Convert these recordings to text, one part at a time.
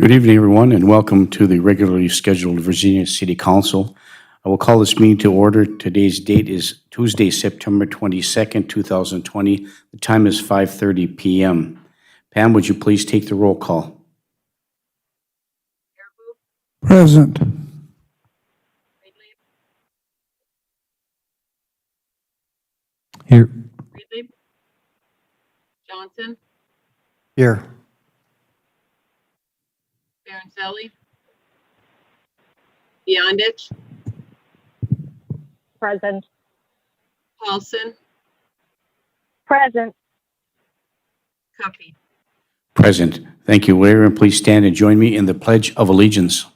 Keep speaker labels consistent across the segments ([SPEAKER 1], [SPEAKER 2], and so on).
[SPEAKER 1] Good evening, everyone, and welcome to the regularly scheduled Virginia City Council. I will call this meeting to order. Today's date is Tuesday, September 22nd, 2020. The time is 5:30 p.m. Pam, would you please take the roll call?
[SPEAKER 2] Present. Here.
[SPEAKER 3] Ridley. Johnson.
[SPEAKER 2] Here.
[SPEAKER 3] Barancelli. Beyondich.
[SPEAKER 4] Present.
[SPEAKER 3] Paulson.
[SPEAKER 4] Present.
[SPEAKER 3] Cuffey.
[SPEAKER 1] Present. Thank you. Will everyone please stand and join me in the Pledge of Allegiance?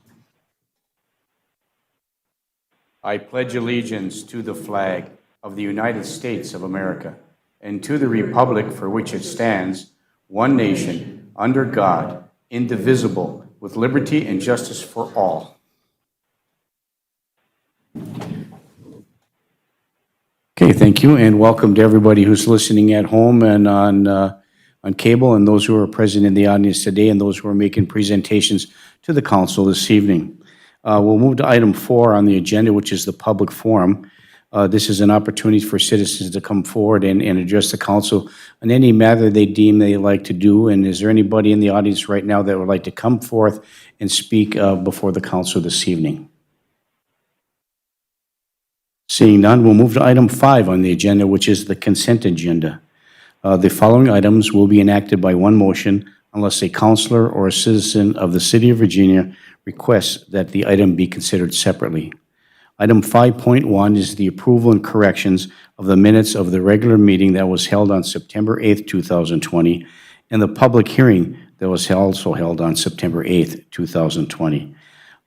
[SPEAKER 1] I pledge allegiance to the flag of the United States of America and to the republic for which it stands, one nation, under God, indivisible, with liberty and justice for all. Okay, thank you, and welcome to everybody who's listening at home and on cable, and those who are present in the audience today, and those who are making presentations to the council this evening. We'll move to item 4 on the agenda, which is the public forum. This is an opportunity for citizens to come forward and address the council on any matter they deem they like to do. And is there anybody in the audience right now that would like to come forth and speak before the council this evening? Seeing none, we'll move to item 5 on the agenda, which is the consent agenda. The following items will be enacted by one motion unless a councilor or a citizen of the City of Virginia requests that the item be considered separately. Item 5.1 is the approval and corrections of the minutes of the regular meeting that was held on September 8th, 2020, and the public hearing that was also held on September 8th, 2020.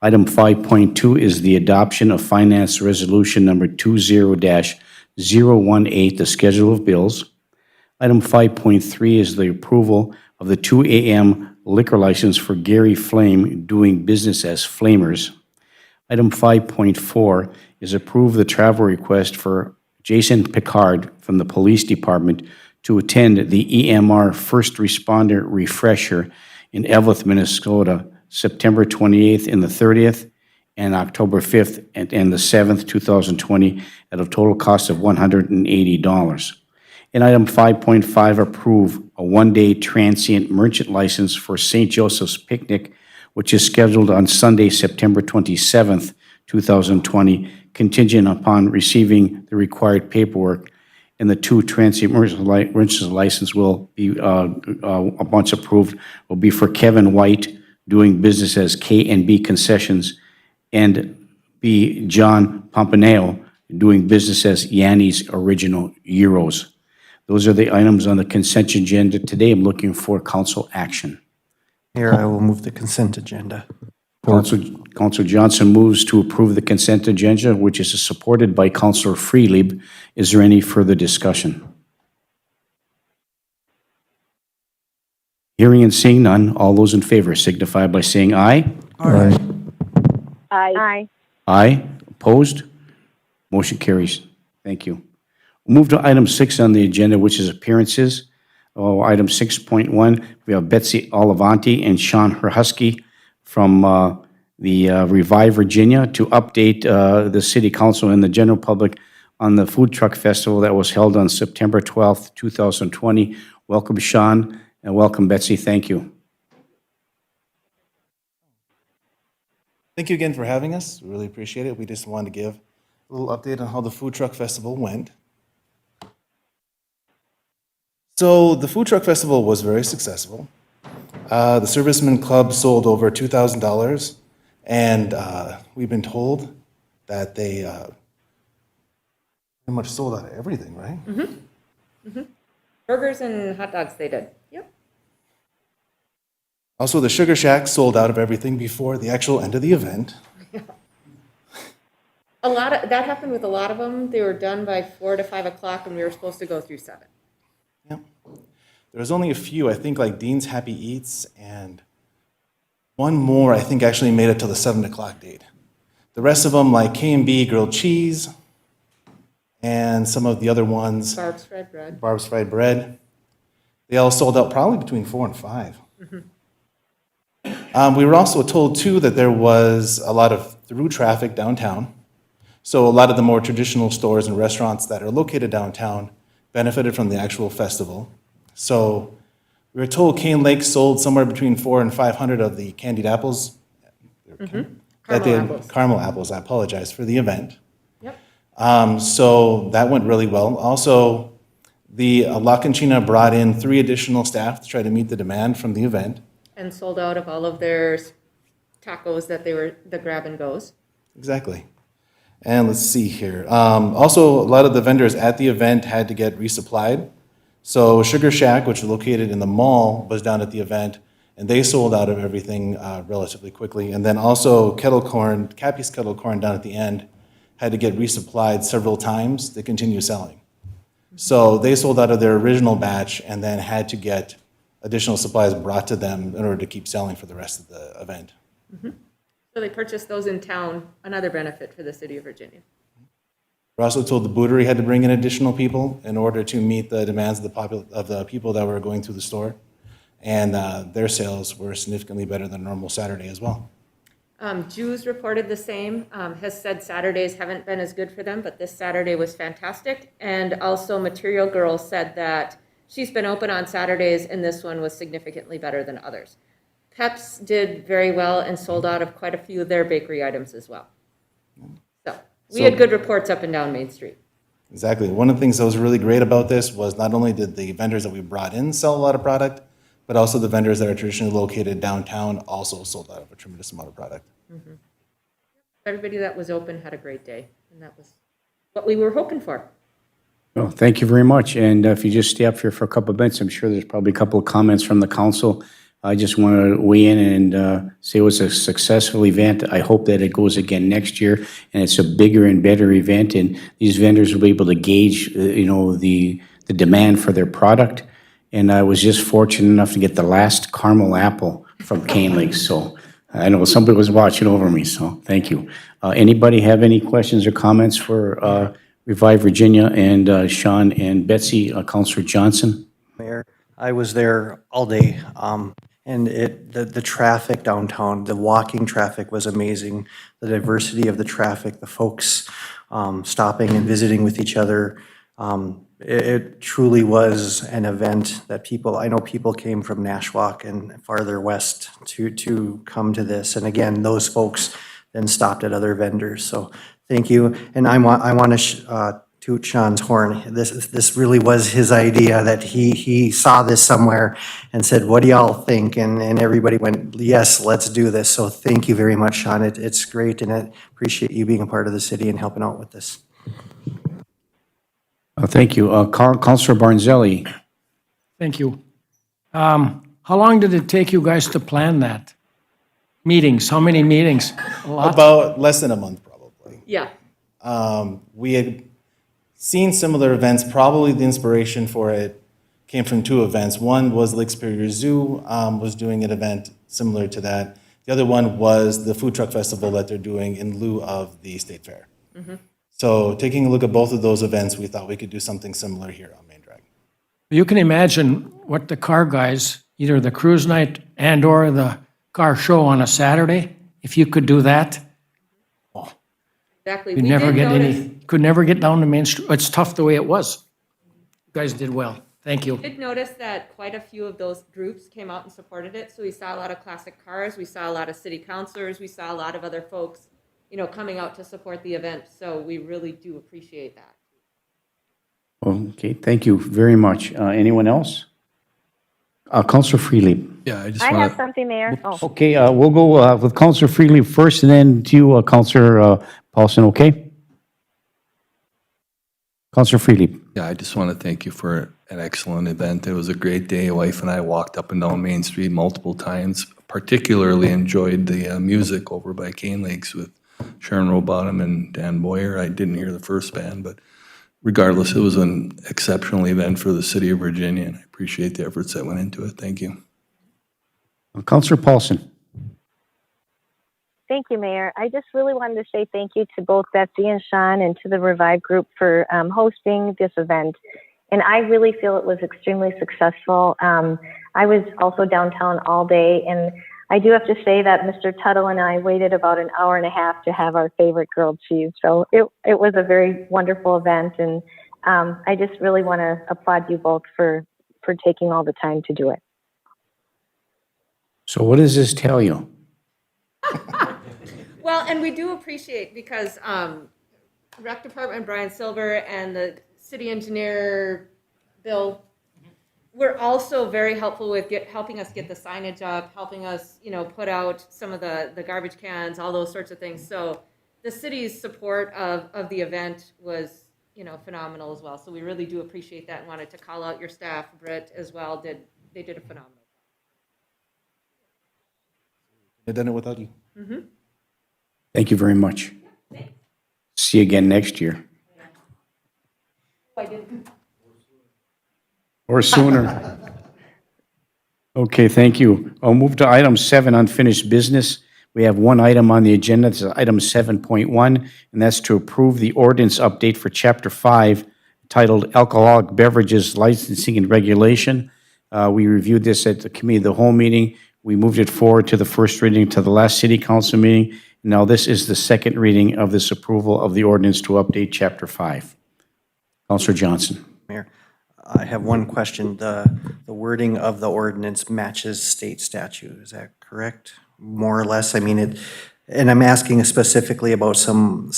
[SPEAKER 1] Item 5.2 is the adoption of Finance Resolution Number 20-018, the schedule of bills. Item 5.3 is the approval of the 2 a.m. liquor license for Gary Flame doing business as Flamers. Item 5.4 is approve the travel request for Jason Picard from the Police Department to attend the EMR First Responder Refresher in Eveleth, Minnesota, September 28th and the 30th, and October 5th and the 7th, 2020, at a total cost of $180. And item 5.5, approve a one-day transient merchant license for St. Joseph's Picnic, which is scheduled on Sunday, September 27th, 2020, contingent upon receiving the required paperwork. And the 2 transient merchant license will be, once approved, will be for Kevin White, doing business as K&B Concessions, and B. John Pompaneo, doing business as Yanni's Original Euros. Those are the items on the consent agenda today. I'm looking for council action.
[SPEAKER 2] Here, I will move the consent agenda.
[SPEAKER 1] Councilor Johnson moves to approve the consent agenda, which is supported by Councilor Freelieb. Is there any further discussion? Hearing and seeing none, all those in favor signify by saying aye.
[SPEAKER 2] Aye.
[SPEAKER 4] Aye.
[SPEAKER 1] Aye. Opposed? Motion carries. Thank you. We'll move to item 6 on the agenda, which is appearances. Item 6.1, we have Betsy Olivanti and Sean Herhusky from the Revive Virginia to update the City Council and the general public on the Food Truck Festival that was held on September 12th, 2020. Welcome, Sean, and welcome, Betsy. Thank you.
[SPEAKER 5] Thank you again for having us. We really appreciate it. We just wanted to give a little update on how the Food Truck Festival went. So the Food Truck Festival was very successful. The Servicemen Club sold over $2,000, and we've been told that they pretty much sold out of everything, right?
[SPEAKER 6] Burgers and hot dogs they did. Yep.
[SPEAKER 5] Also, the Sugar Shack sold out of everything before the actual end of the event.
[SPEAKER 6] A lot of that happened with a lot of them. They were done by 4 to 5 o'clock, and we were supposed to go through 7.
[SPEAKER 5] Yep. There was only a few, I think, like Dean's Happy Eats, and one more, I think, actually made it till the 7 o'clock date. The rest of them, like K&B Grilled Cheese, and some of the other ones,
[SPEAKER 6] Barb's Fried Bread.
[SPEAKER 5] Barb's Fried Bread, they all sold out probably between 4 and 5. We were also told, too, that there was a lot of through traffic downtown. So a lot of the more traditional stores and restaurants that are located downtown benefited from the actual festival. So we were told Cane Lake sold somewhere between 400 and 500 of the candied apples. That they
[SPEAKER 6] Caramel
[SPEAKER 5] had-
[SPEAKER 6] apples.
[SPEAKER 5] Caramel apples, I apologize, for the event.
[SPEAKER 6] Yep.
[SPEAKER 5] So that went really well. Also, the La Canchina brought in 3 additional staff to try to meet the demand from the event.
[SPEAKER 6] And sold out of all of their tacos that they were the grab and goes.
[SPEAKER 5] Exactly. And let's see here. Also, a lot of the vendors at the event had to get resupplied. So Sugar Shack, which is located in the mall, was down at the event, and they sold out of everything relatively quickly. And then also Kettle Corn, Cappy's Kettle Corn down at the end, had to get resupplied several times to continue selling. So they sold out of their original batch and then had to get additional supplies brought to them in order to keep selling for the rest of the event.
[SPEAKER 6] So they purchased those in town, another benefit for the city of Virginia.
[SPEAKER 5] We're also told the bootery had to bring in additional people in order to meet the demands of the people that were going through the store. And their sales were significantly better than a normal Saturday as well.
[SPEAKER 6] Jews reported the same, has said Saturdays haven't been as good for them, but this Saturday was fantastic. And also Material Girl said that she's been open on Saturdays and this one was significantly better than others. Peps did very well and sold out of quite a few of their bakery items as well. So we had good reports up and down Main Street.
[SPEAKER 5] Exactly. One of the things that was really great about this was not only did the vendors that we brought in sell a lot of product, but also the vendors that are traditionally located downtown also sold out of a tremendous amount of product.
[SPEAKER 6] Everybody that was open had a great day, and that was what we were hoping for.
[SPEAKER 1] Well, thank you very much. And if you just stay up here for a couple of minutes, I'm sure there's probably a couple of comments from the council. I just want to weigh in and say it was a successful event. I hope that it goes again next year, and it's a bigger and better event, and these vendors will be able to gauge, the demand for their product. And I was just fortunate enough to get the last caramel apple from Cane Lake, so I know somebody was watching over me, so thank you. Anybody have any questions or comments for Revive Virginia and Sean and Betsy, Councilor Johnson?
[SPEAKER 2] Mayor, I was there all day, and the traffic downtown, the walking traffic was amazing. The diversity of the traffic, the folks stopping and visiting with each other. It truly was an event that I know people came from Nashwauk and farther west to come to this. And again, those folks then stopped at other vendors. So thank you. And I want to toot Sean's horn. This really was his idea, that he saw this somewhere and said, what do y'all think? And everybody went, yes, let's do this. So thank you very much, Sean. It's great, and I appreciate you being a part of the city and helping out with this.
[SPEAKER 1] Thank you. Councilor Barnzelli.
[SPEAKER 7] Thank you. How long did it take you guys to plan that? Meetings, how many meetings? A lot?
[SPEAKER 5] About less than a month, probably.
[SPEAKER 6] Yeah.
[SPEAKER 5] We had seen similar events. Probably the inspiration for it came from 2 events. One was Lake Superior Zoo was doing an event similar to that. The other one was the food truck festival that they're doing in lieu of the state fair. So taking a look at both of those events, we thought we could do something similar here on Main Drag.
[SPEAKER 7] You can imagine what the car guys, either the cruise night and or the car show on a Saturday, if you could do that,
[SPEAKER 6] Exactly.
[SPEAKER 7] you'd
[SPEAKER 6] We
[SPEAKER 7] never
[SPEAKER 6] did
[SPEAKER 7] get
[SPEAKER 6] notice-
[SPEAKER 7] could never get down to Main Street. It's tough the way it was. You guys did well. Thank you.
[SPEAKER 6] did notice that quite a few of those groups came out and supported it. So we saw a lot of classic cars, we saw a lot of city councilors, we saw a lot of other folks, coming out to support the event. So we really do appreciate that.
[SPEAKER 1] Okay, thank you very much. Anyone else? Councilor Freely.
[SPEAKER 8] Yeah, I just
[SPEAKER 4] I have
[SPEAKER 8] want to,
[SPEAKER 4] something, Mayor. Oh,
[SPEAKER 1] Okay, we'll go with Councilor Freely first, and then to you, Councilor Paulson, okay? Councilor Freely.
[SPEAKER 8] yeah, I just want to thank you for an excellent event. It was a great day. Wife and I walked up and down Main Street multiple times. Particularly enjoyed the music over by Cane Lakes with Sharon Rowbottom and Dan Boyer. I didn't hear the first band, but regardless, it was an exceptional event for the city of Virginia, and I appreciate the efforts that went into it. Thank you.
[SPEAKER 1] Councilor Paulson.
[SPEAKER 4] thank you, Mayor. I just really wanted to say thank you to both Betsy and Sean and to the Revive Group for hosting this event. And I really feel it was extremely successful. I was also downtown all day, and I do have to say that Mr. Tuttle and I waited about an hour and a half to have our favorite grilled cheese. So it was a very wonderful event, and I just really want to applaud you both for taking all the time to do it.
[SPEAKER 1] So what does this tell you?
[SPEAKER 6] Well, and we do appreciate because Rec Department Brian Silver and the city engineer Bill were also very helpful with helping us get the signage up, helping us, put out some of the garbage cans, all those sorts of things. So the city's support of the event was, phenomenal as well. So we really do appreciate that and wanted to call out your staff, Britt, as well. They did a phenomenal job.
[SPEAKER 5] I've done it without you.
[SPEAKER 1] Thank you very much. See you again next year.
[SPEAKER 6] I didn't.
[SPEAKER 1] Or sooner. Okay, thank you. I'll move to item 7, unfinished business. We have one item on the agenda. It's item 7.1, and that's to approve the ordinance update for Chapter 5 titled Alcoholic Beverages Licensing and Regulation. We reviewed this at the committee of the whole meeting. We moved it forward to the first reading to the last city council meeting. Now this is the second reading of this approval of the ordinance to update Chapter 5. Councilor Johnson.
[SPEAKER 2] Mayor, I have one question. The wording of the ordinance matches state statute. Is that correct? More or less? I mean, and I'm asking specifically about some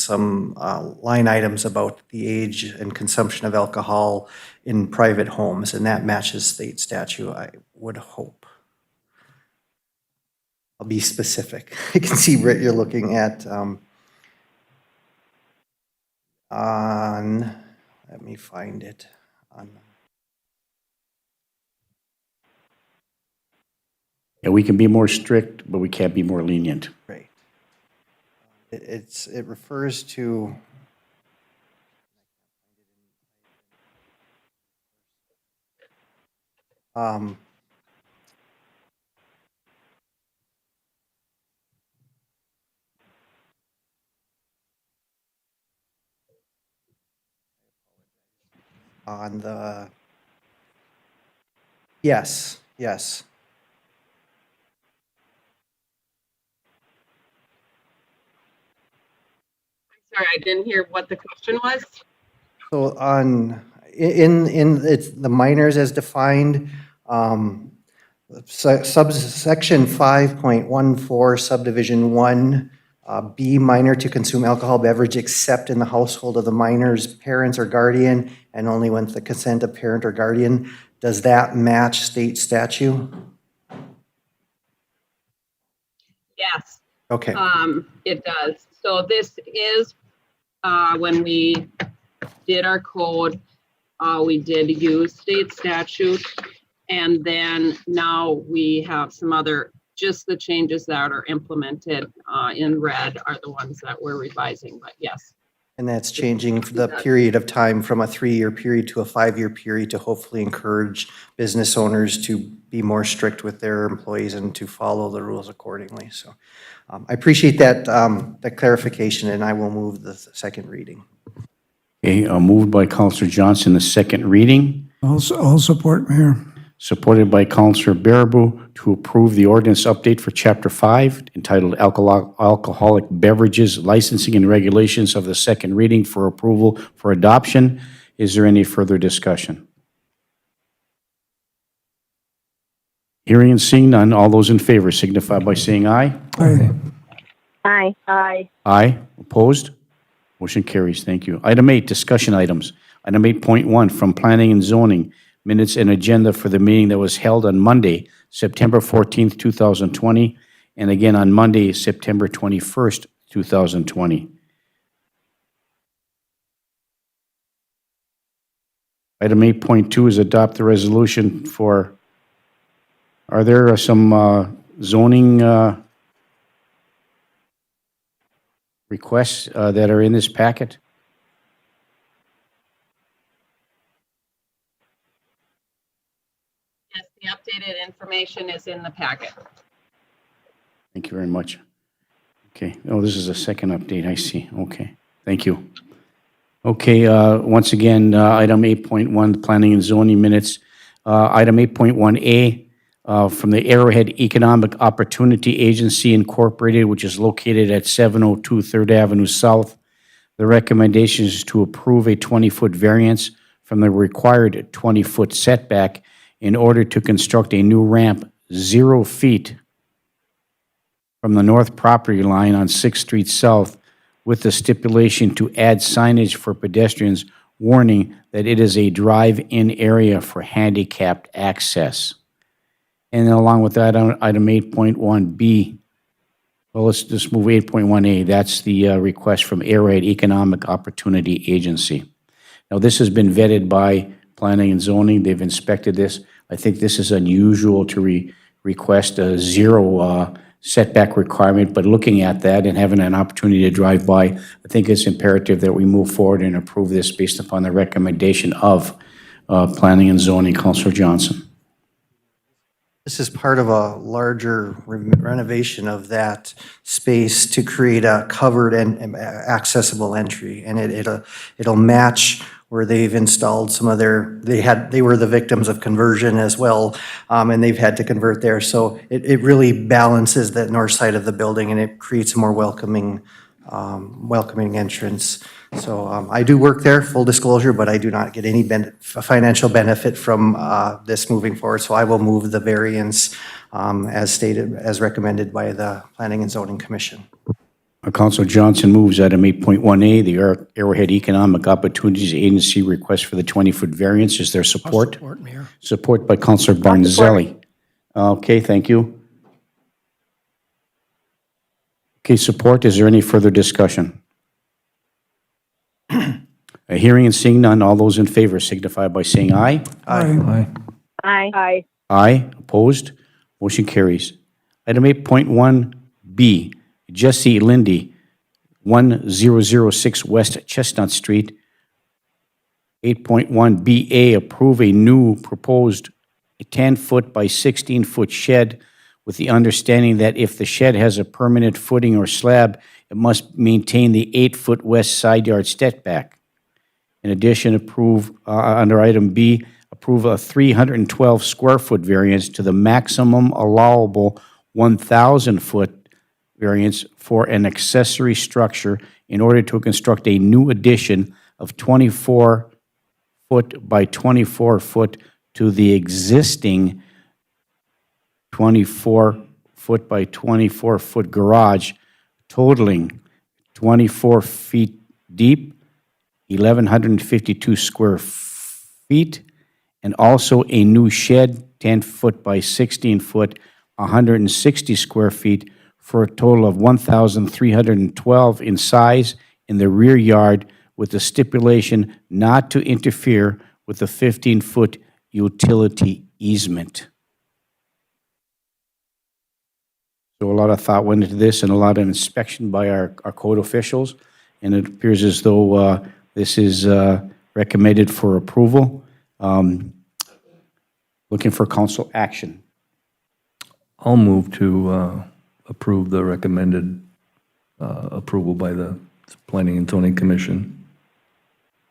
[SPEAKER 2] line items about the age and consumption of alcohol in private homes, and that matches state statute, I would hope. I'll be specific. I can see, Britt, you're looking at on, let me find it.
[SPEAKER 1] Yeah, we can be more strict, but we can't be more lenient.
[SPEAKER 2] Right. It refers to on the, yes.
[SPEAKER 3] Sorry, I didn't hear what the question was.
[SPEAKER 2] So in it's the minors as defined, subsection 5.14 subdivision 1, B, minor to consume alcohol beverage except in the household of the minor's parents or guardian and only with the consent of parent or guardian. Does that match state statute?
[SPEAKER 3] Yes,
[SPEAKER 2] Okay.
[SPEAKER 3] it does. So this is, when we did our code, we did use state statute. And then now we have some other, just the changes that are implemented in red are the ones that we're revising, but yes.
[SPEAKER 2] And that's changing the period of time from a 3-year period to a 5-year period to hopefully encourage business owners to be more strict with their employees and to follow the rules accordingly. So I appreciate that clarification, and I will move the second reading.
[SPEAKER 1] Okay, moved by Councilor Johnson, the second reading.
[SPEAKER 9] I'll support, Mayor.
[SPEAKER 1] Supported by Councilor Baraboo to approve the ordinance update for Chapter 5 entitled Alcoholic Beverages Licensing and Regulations of the second reading for approval for adoption. Is there any further discussion? Hearing and seeing none, all those in favor signify by saying aye.
[SPEAKER 9] Aye.
[SPEAKER 4] Aye. Aye.
[SPEAKER 1] Aye. Opposed? Motion carries. Thank you. Item 8, discussion items. Item 8.1 from Planning and Zoning. Minutes and agenda for the meeting that was held on Monday, September 14th, 2020, and again on Monday, September 21st, 2020. Item 8.2 is adopt the resolution for, are there some zoning requests that are in this packet?
[SPEAKER 3] Yes, the updated information is in the packet.
[SPEAKER 1] Thank you very much. Okay, oh, this is a second update, I see. Okay, thank you. Okay, once again, item 8.1, planning and zoning minutes. Item 8.1A, from the Arrowhead Economic Opportunity Agency Incorporated, which is located at 702 3rd Avenue South. The recommendation is to approve a 20-foot variance from the required 20-foot setback in order to construct a new ramp 0 feet from the north property line on 6th Street South, with the stipulation to add signage for pedestrians warning that it is a drive-in area for handicapped access. And then along with that, item 8.1B, well, let's just move 8.1A. That's the request from Arrowhead Economic Opportunity Agency. Now, this has been vetted by Planning and Zoning. They've inspected this. I think this is unusual to request a 0 setback requirement, but looking at that and having an opportunity to drive by, I think it's imperative that we move forward and approve this based upon the recommendation of Planning and Zoning. Councilor Johnson.
[SPEAKER 2] This is part of a larger renovation of that space to create a covered and accessible entry. And it'll match where they've installed some of they were the victims of conversion as well, and they've had to convert there. So it really balances that north side of the building, and it creates a more welcoming entrance. So I do work there, full disclosure, but I do not get any financial benefit from this moving forward. So I will move the variance as stated, as recommended by the Planning and Zoning Commission.
[SPEAKER 1] Councilor Johnson moves item 8.1A, the Arrowhead Economic Opportunities Agency request for the 20-foot variance. Is there support?
[SPEAKER 7] Support, Mayor.
[SPEAKER 1] Support by Councilor Barnzelli. Okay, thank you. Okay, support. Is there any further discussion? Hearing and seeing none, all those in favor signify by saying aye.
[SPEAKER 9] Aye.
[SPEAKER 4] Aye.
[SPEAKER 1] Aye. Opposed? Motion carries. Item 8.1B, Jesse Lindy, 1006 West Chestnut Street. 8.1BA, approve a new proposed 10-foot by 16-foot shed with the understanding that if the shed has a permanent footing or slab, it must maintain the 8-foot west side yard setback. In addition, approve, under item B, approve a 312 square foot variance to the maximum allowable 1,000-foot variance for an accessory structure in order to construct a new addition of 24-foot by 24-foot to the existing 24-foot by 24-foot garage, totaling 24 feet deep, 1,152 square feet, and also a new shed, 10-foot by 16-foot, 160 square feet, for a total of 1,312 in size in the rear yard, with the stipulation not to interfere with the 15-foot utility easement. So a lot of thought went into this and a lot of inspection by our code officials, and it appears as though this is recommended for approval. Looking for council action.
[SPEAKER 8] I'll move to approve the recommended approval by the Planning and Zoning Commission.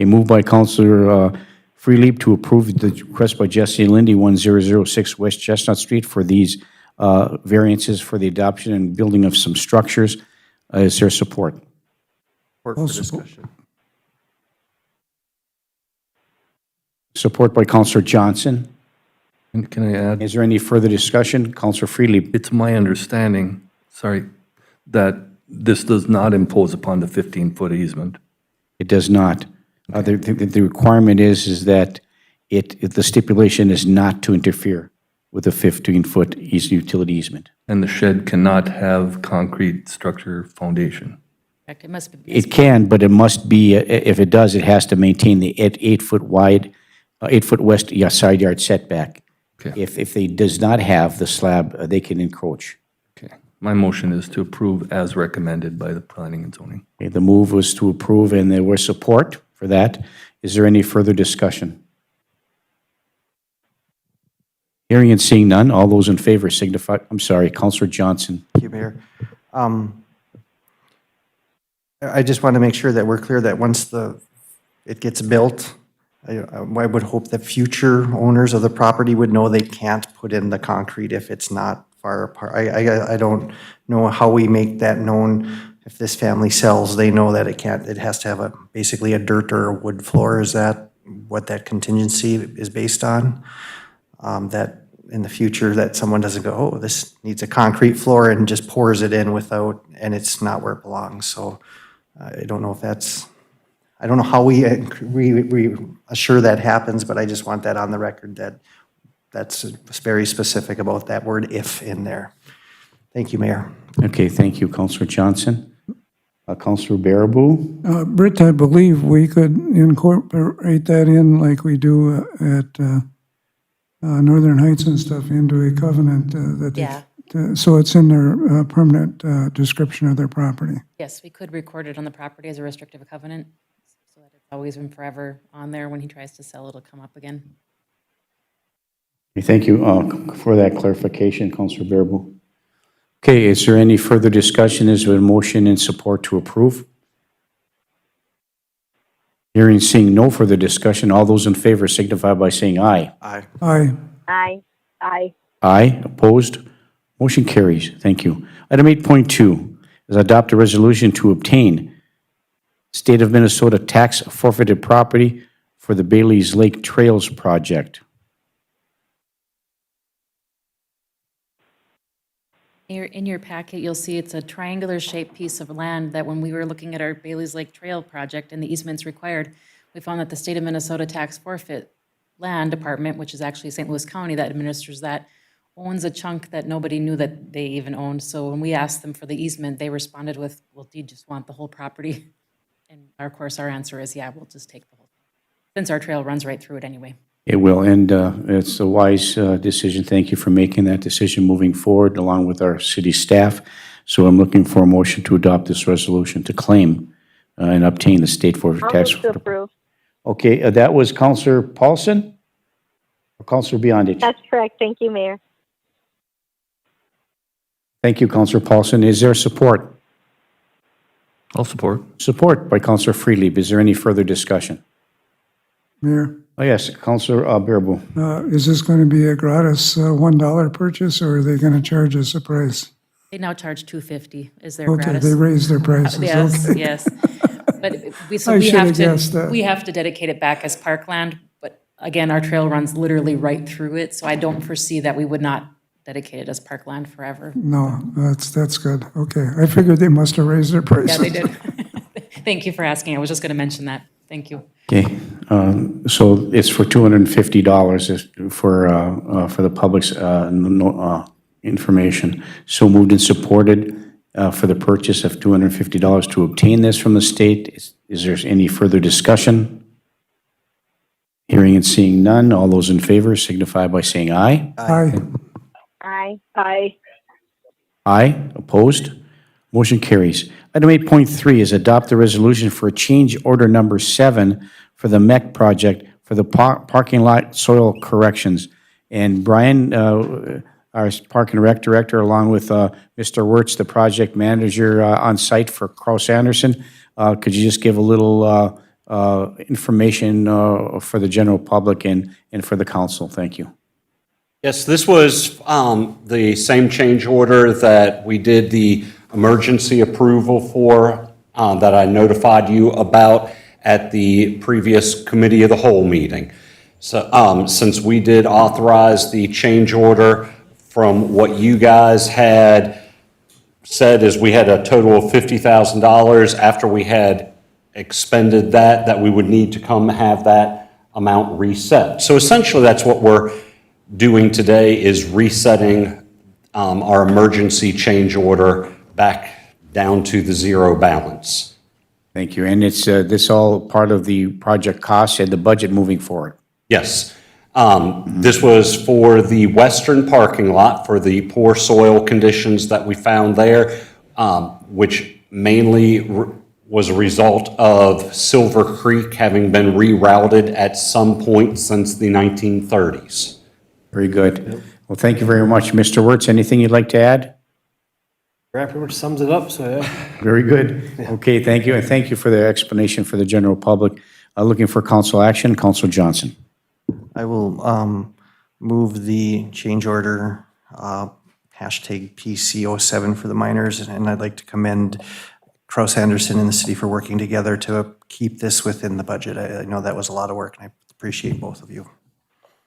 [SPEAKER 1] A move by Councilor Freelieb to approve the request by Jesse and Lindy, 1006 West Chestnut Street, for these variances for the adoption and building of some structures. Is there support?
[SPEAKER 2] Support for discussion.
[SPEAKER 1] Support by Councilor Johnson.
[SPEAKER 8] And can I add?
[SPEAKER 1] Is there any further discussion? Councilor Freelieb.
[SPEAKER 8] It's my understanding, that this does not impose upon the 15-foot easement.
[SPEAKER 1] It does not. The requirement is that the stipulation is not to interfere with a 15-foot utility easement.
[SPEAKER 8] And the shed cannot have concrete structure foundation.
[SPEAKER 10] Correct. It must be.
[SPEAKER 1] It can, but it must be, if it does, it has to maintain the 8-foot wide, 8-foot west side yard setback.
[SPEAKER 8] Okay.
[SPEAKER 1] If they does not have the slab, they can encroach.
[SPEAKER 8] Okay. My motion is to approve as recommended by the Planning and Zoning.
[SPEAKER 1] Okay, the move was to approve, and there was support for that. Is there any further discussion? Hearing and seeing none, all those in favor signify, I'm sorry, Councilor Johnson.
[SPEAKER 2] Thank you, Mayor. I just want to make sure that we're clear that once it gets built, I would hope that future owners of the property would know they can't put in the concrete if it's not far apart. I don't know how we make that known. If this family sells, they know that it has to have basically a dirt or a wood floor. Is that what that contingency is based on? That in the future, that someone doesn't go, oh, this needs a concrete floor and just pours it in and it's not where it belongs. So I don't know if I don't know how we assure that happens, but I just want that on the record that's very specific about that word "if" in there. Thank you, Mayor.
[SPEAKER 1] Okay, thank you, Counselor Johnson. Counselor Baraboo?
[SPEAKER 9] Britt, I believe we could incorporate that in like we do at Northern Heights and stuff into a covenant
[SPEAKER 10] Yeah.
[SPEAKER 9] so it's in their permanent description of their property.
[SPEAKER 10] Yes, we could record it on the property as a restrictive covenant, so that it's always and forever on there. When he tries to sell, it'll come up again.
[SPEAKER 1] Okay, thank you for that clarification, Counselor Baraboo. Okay, is there any further discussion? Is there a motion in support to approve? Hearing, seeing no further discussion, all those in favor signify by saying aye.
[SPEAKER 2] Aye.
[SPEAKER 9] Aye.
[SPEAKER 4] Aye. Aye.
[SPEAKER 1] Aye, opposed? Motion carries. Thank you. Item 8.2 is adopt a resolution to obtain State of Minnesota tax forfeited property for the Bailey's Lake Trails project.
[SPEAKER 10] In your packet, you'll see it's a triangular-shaped piece of land that when we were looking at our Bailey's Lake Trail project and the easements required, we found that the State of Minnesota Tax Forfeit Land Department, which is actually St. Louis County that administers that, owns a chunk that nobody knew that they even owned. So when we asked them for the easement, they responded with, well, do you just want the whole property? And of course, our answer is, yeah, we'll just take the whole thing, since our trail runs right through it anyway.
[SPEAKER 1] It will, and it's a wise decision. Thank you for making that decision moving forward along with our city staff. So I'm looking for a motion to adopt this resolution to claim and obtain the state forfeit
[SPEAKER 4] I'll
[SPEAKER 1] tax.
[SPEAKER 4] move to approve.
[SPEAKER 1] Okay, that was Counselor Paulson or Counselor Beyondich?
[SPEAKER 4] That's correct. Thank you, Mayor.
[SPEAKER 1] Thank you, Counselor Paulson. Is there support?
[SPEAKER 8] I'll support.
[SPEAKER 1] Support by Counselor Freelieb. Is there any further discussion?
[SPEAKER 9] Mayor,
[SPEAKER 1] Oh, yes, Counselor Baraboo.
[SPEAKER 9] is this going to be a gratis $1 purchase, or are they going to charge us a price?
[SPEAKER 10] They now charge $250. Is there
[SPEAKER 9] Okay,
[SPEAKER 10] gratis?
[SPEAKER 9] they raised their prices,
[SPEAKER 10] Yes,
[SPEAKER 9] okay.
[SPEAKER 10] yes. But
[SPEAKER 9] I should have guessed that.
[SPEAKER 10] we have to dedicate it back as parkland. But again, our trail runs literally right through it, so I don't foresee that we would not dedicate it as parkland forever.
[SPEAKER 9] No, that's good, okay. I figured they must have raised their prices.
[SPEAKER 10] Yeah, they did. Thank you for asking. I was just going to mention that. Thank you.
[SPEAKER 1] Okay, so it's for $250 for the public's information. So moved and supported for the purchase of $250 to obtain this from the state. Is there any further discussion? Hearing and seeing none, all those in favor signify by saying aye.
[SPEAKER 9] Aye.
[SPEAKER 4] Aye. Aye.
[SPEAKER 1] Aye, opposed? Motion carries. Item 8.3 is adopt a resolution for change order number 7 for the MEC project for the parking lot soil corrections. And Brian, our Park and Rec Director, along with Mr. Wirtz, the project manager on site for Kraus Anderson, could you just give a little information for the general public and for the council? Thank you.
[SPEAKER 11] Yes, this was the same change order that we did the emergency approval for that I notified you about at the previous committee of the whole meeting. So since we did authorize the change order from what you guys had said is we had a total of $50,000 after we had expended that we would need to come have that amount reset. So essentially that's what we're doing today is resetting our emergency change order back down to the zero balance.
[SPEAKER 1] Thank you. And it's this all part of the project costs and the budget moving forward?
[SPEAKER 11] Yes. This was for the western parking lot for the poor soil conditions that we found there, which mainly was a result of Silver Creek having been rerouted at some point since the 1930s.
[SPEAKER 1] Very good. Well, thank you very much. Mr. Wirtz, anything you'd like to add?
[SPEAKER 12] That pretty much sums it up, so yeah.
[SPEAKER 1] Very good. Okay, thank you. And thank you for the explanation for the general public. Looking for council action, Council Johnson.
[SPEAKER 2] I will move the change order hashtag PC07 for the miners, and I'd like to commend Kraus Anderson and the city for working together to keep this within the budget. I know that was a lot of work, and I appreciate both of you.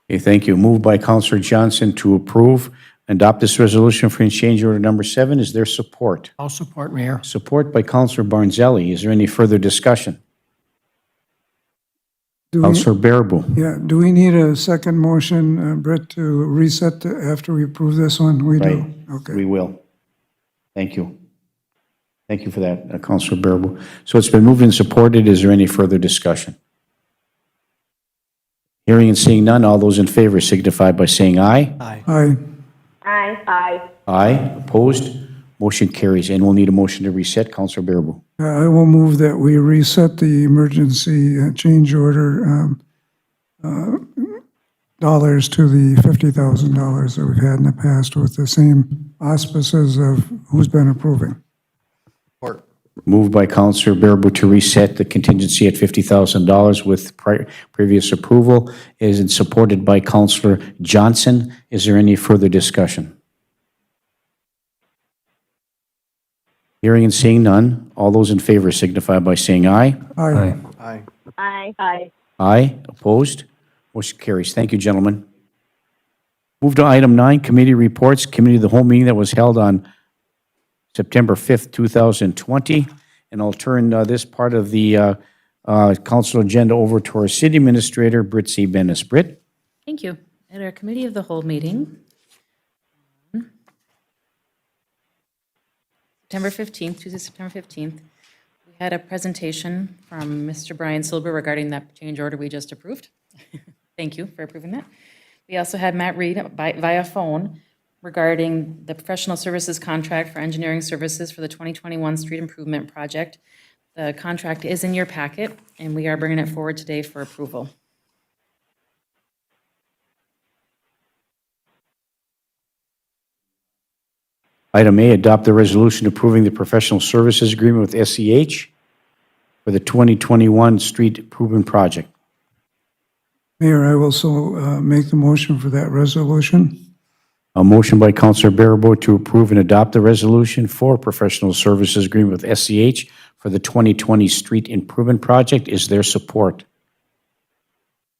[SPEAKER 1] Okay, thank you. Moved by Councilor Johnson to approve and adopt this resolution for change order number 7. Is there support?
[SPEAKER 7] I'll support, Mayor.
[SPEAKER 1] Support by Councilor Barnzelli. Is there any further discussion?
[SPEAKER 9] Do we,
[SPEAKER 1] Councilor Bearable.
[SPEAKER 9] yeah, do we need a second motion, Brett, to reset after we approve this one? We do?
[SPEAKER 1] Right.
[SPEAKER 9] Okay.
[SPEAKER 1] We will. Thank you. Thank you for that, Councilor Bearable. So it's been moved and supported. Is there any further discussion? Hearing and seeing none, all those in favor signify by saying aye.
[SPEAKER 2] Aye.
[SPEAKER 9] Aye.
[SPEAKER 4] Aye. Aye.
[SPEAKER 1] Aye. Opposed? Motion carries. And we'll need a motion to reset. Councilor Bearable.
[SPEAKER 9] I will move that we reset the emergency change order dollars to the $50,000 that we've had in the past with the same auspices of who's been approving.
[SPEAKER 2] Support.
[SPEAKER 1] Moved by Councilor Bearable to reset the contingency at $50,000 with previous approval. Is it supported by Councilor Johnson? Is there any further discussion? Hearing and seeing none, all those in favor signify by saying aye.
[SPEAKER 9] Aye.
[SPEAKER 2] Aye.
[SPEAKER 4] Aye. Aye.
[SPEAKER 1] Aye. Opposed? Motion carries. Thank you, gentlemen. Move to item 9, committee reports. Committee of the whole meeting that was held on September 5th, 2020. And I'll turn this part of the council agenda over to our city administrator, Britt C. Bennis. Britt?
[SPEAKER 10] Thank you. At our committee of the whole meeting, September 15th, Tuesday, September 15th, we had a presentation from Mr. Brian Silber regarding that change order we just approved. Thank you for approving that. We also had Matt Reed via phone regarding the professional services contract for engineering services for the 2021 street improvement project. The contract is in your packet, and we are bringing it forward today for approval.
[SPEAKER 1] Item A, adopt the resolution approving the professional services agreement with SEH for the 2021 street improvement project.
[SPEAKER 9] Mayor, I will so make the motion for that resolution.
[SPEAKER 1] A motion by Councilor Bearable to approve and adopt the resolution for professional services agreement with SEH for the 2020 street improvement project. Is there support?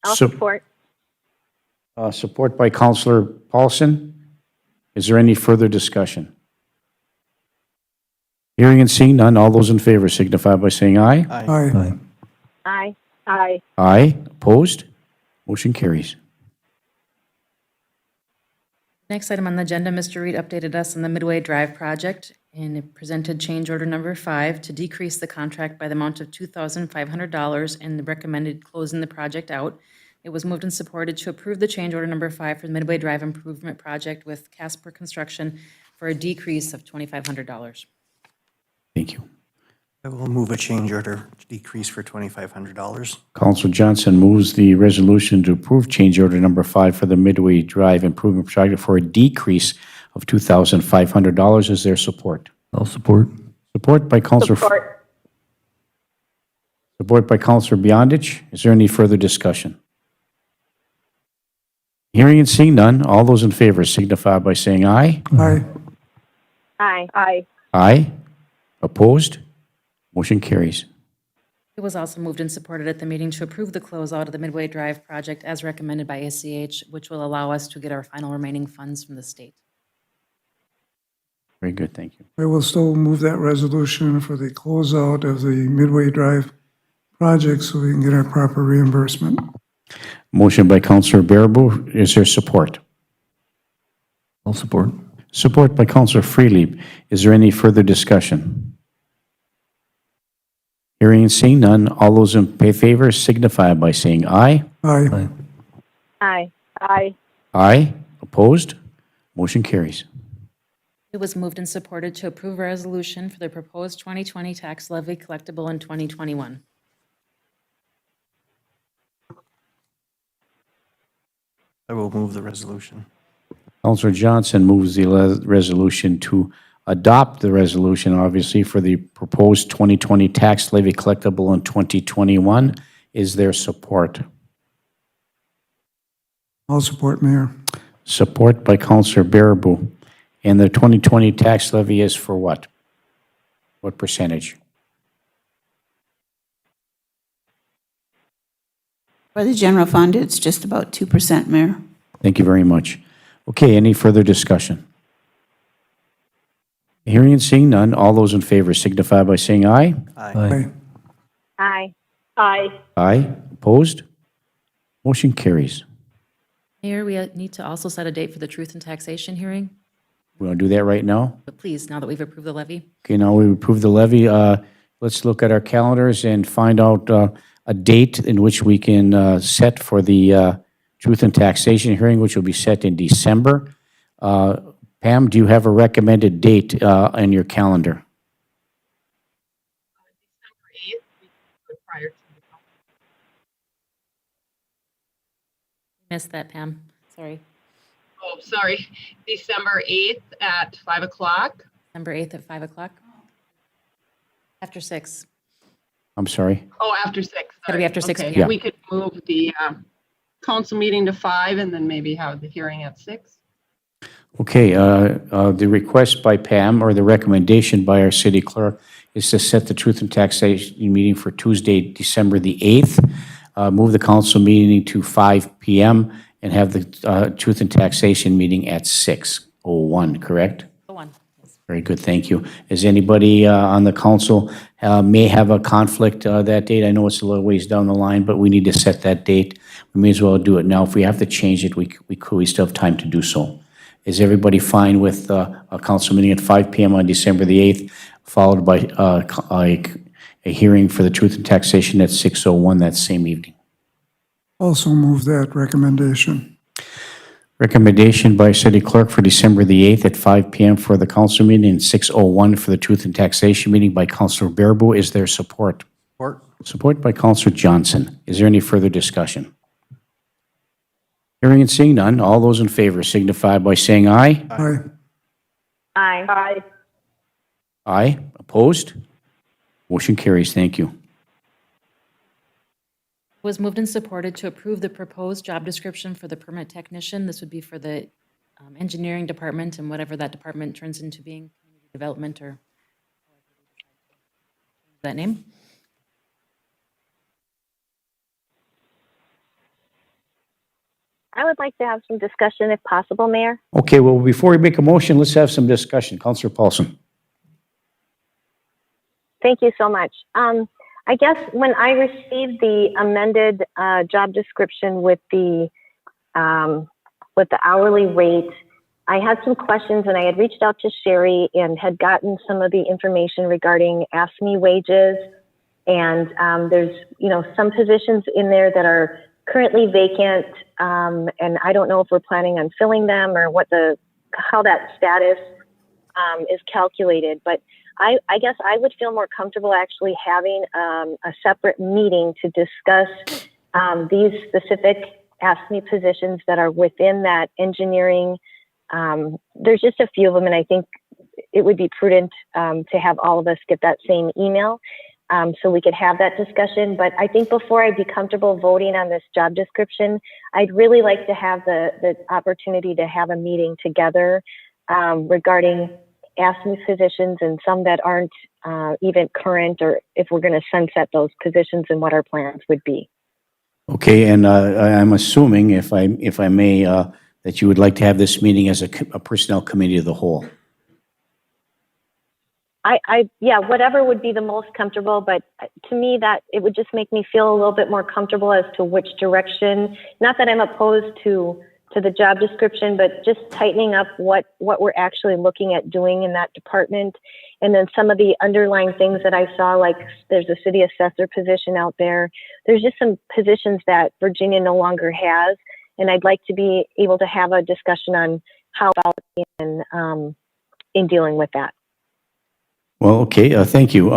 [SPEAKER 4] I'll
[SPEAKER 1] Sup-
[SPEAKER 4] support.
[SPEAKER 1] Support by Councilor Paulson. Is there any further discussion? Hearing and seeing none, all those in favor signify by saying aye.
[SPEAKER 9] Aye.
[SPEAKER 4] Aye. Aye.
[SPEAKER 1] Aye. Opposed? Motion carries.
[SPEAKER 10] Next item on the agenda, Mr. Reed updated us on the Midway Drive project and presented change order number 5 to decrease the contract by the amount of $2,500 and recommended closing the project out. It was moved and supported to approve the change order number 5 for the Midway Drive improvement project with Casper Construction for a decrease of $2,500.
[SPEAKER 1] Thank you.
[SPEAKER 2] I will move a change order decrease for $2,500.
[SPEAKER 1] Councilor Johnson moves the resolution to approve change order number 5 for the Midway Drive improvement project for a decrease of $2,500. Is there support?
[SPEAKER 8] I'll support.
[SPEAKER 1] Support by Councilor.
[SPEAKER 4] Support.
[SPEAKER 1] Support by Councilor Beyondich. Is there any further discussion? Hearing and seeing none, all those in favor signify by saying aye.
[SPEAKER 9] Aye.
[SPEAKER 4] Aye. Aye.
[SPEAKER 1] Aye. Opposed? Motion carries.
[SPEAKER 10] It was also moved and supported at the meeting to approve the closeout of the Midway Drive project as recommended by SEH, which will allow us to get our final remaining funds from the state.
[SPEAKER 1] Very good, thank you.
[SPEAKER 9] I will still move that resolution for the closeout of the Midway Drive project so we can get our proper reimbursement.
[SPEAKER 1] Motion by Councilor Bearable. Is there support?
[SPEAKER 8] I'll support.
[SPEAKER 1] Support by Councilor Freely. Is there any further discussion? Hearing and seeing none, all those in favor signify by saying aye.
[SPEAKER 9] Aye.
[SPEAKER 4] Aye. Aye.
[SPEAKER 1] Aye. Opposed? Motion carries.
[SPEAKER 10] It was moved and supported to approve a resolution for the proposed 2020 tax levy collectible in 2021.
[SPEAKER 2] I will move the resolution.
[SPEAKER 1] Councilor Johnson moves the resolution to adopt the resolution, obviously, for the proposed 2020 tax levy collectible in 2021. Is there support?
[SPEAKER 9] I'll support, Mayor.
[SPEAKER 1] Support by Counselor Baraboo. And the 2020 tax levy is for what? What percentage?
[SPEAKER 13] For the general fund, it's just about 2%, Mayor.
[SPEAKER 1] Thank you very much. Okay, any further discussion? Hearing and seeing none, all those in favor signify by saying aye.
[SPEAKER 9] Aye.
[SPEAKER 4] Aye. Aye.
[SPEAKER 1] Aye. Opposed? Motion carries.
[SPEAKER 10] Mayor, we need to also set a date for the truth and taxation hearing,
[SPEAKER 1] We want to do that right now?
[SPEAKER 10] but please, now that we've approved the levy.
[SPEAKER 1] Okay, now we approve the levy. Let's look at our calendars and find out a date in which we can set for the truth and taxation hearing, which will be set in December. Pam, do you have a recommended date in your calendar?
[SPEAKER 3] Prior to
[SPEAKER 10] Missed that, Pam. Sorry.
[SPEAKER 3] Oh, sorry, December 8th at 5 o'clock.
[SPEAKER 10] December 8th at 5 o'clock? After 6.
[SPEAKER 1] I'm sorry.
[SPEAKER 3] Oh, after 6.
[SPEAKER 10] Gotta be after 6
[SPEAKER 3] Okay,
[SPEAKER 10] p.m.
[SPEAKER 3] we could move the council meeting to 5 and then maybe have the hearing at 6.
[SPEAKER 1] Okay, the request by Pam, or the recommendation by our city clerk, is to set the truth and taxation meeting for Tuesday, December the 8th. Move the council meeting to 5 p.m. and have the truth and taxation meeting at 6:01, correct?
[SPEAKER 10] The one. Yes.
[SPEAKER 1] Very good, thank you. Is anybody on the council may have a conflict that date? I know it's a little ways down the line, but we need to set that date. We may as well do it now. If we have to change it, we still have time to do so. Is everybody fine with a council meeting at 5 p.m. on December the 8th, followed by a hearing for the truth and taxation at 6:01 that same evening?
[SPEAKER 9] Also move that recommendation.
[SPEAKER 1] Recommendation by city clerk for December the 8th at 5 p.m. for the council meeting and 6:01 for the truth and taxation meeting by Councilor Baraboo. Is there support?
[SPEAKER 2] Support.
[SPEAKER 1] Support by Councilor Johnson. Is there any further discussion? Hearing and seeing none, all those in favor signify by saying aye.
[SPEAKER 9] Aye.
[SPEAKER 4] Aye. Aye.
[SPEAKER 1] Aye. Opposed? Motion carries. Thank you.
[SPEAKER 10] It was moved and supported to approve the proposed job description for the permit technician. This would be for the engineering department and whatever that department turns into being, community development or that name.
[SPEAKER 4] I would like to have some discussion if possible, Mayor.
[SPEAKER 1] Okay, well, before we make a motion, let's have some discussion. Councilor Paulson.
[SPEAKER 4] Thank you so much. I guess when I received the amended job description with the hourly rate, I had some questions, and I had reached out to Sherry and had gotten some of the information regarding AFSCME wages. And there's, some positions in there that are currently vacant, and I don't know if we're planning on filling them or how that status is calculated. But I guess I would feel more comfortable actually having a separate meeting to discuss these specific AFSCME positions that are within that engineering. There's just a few of them, and I think it would be prudent to have all of us get that same email so we could have that discussion. But I think before I'd be comfortable voting on this job description, I'd really like to have the opportunity to have a meeting together regarding AFSCME positions and some that aren't even current, or if we're going to sunset those positions and what our plans would be.
[SPEAKER 1] Okay, and I'm assuming, if I may, that you would like to have this meeting as a personnel committee of the whole.
[SPEAKER 4] Yeah, whatever would be the most comfortable, but to me that it would just make me feel a little bit more comfortable as to which direction, not that I'm opposed to the job description, but just tightening up what we're actually looking at doing in that department. And then some of the underlying things that I saw, like there's a city assessor position out there. There's just some positions that Virginia no longer has. And I'd like to be able to have a discussion on how about in dealing with that.
[SPEAKER 1] Well, okay, thank you.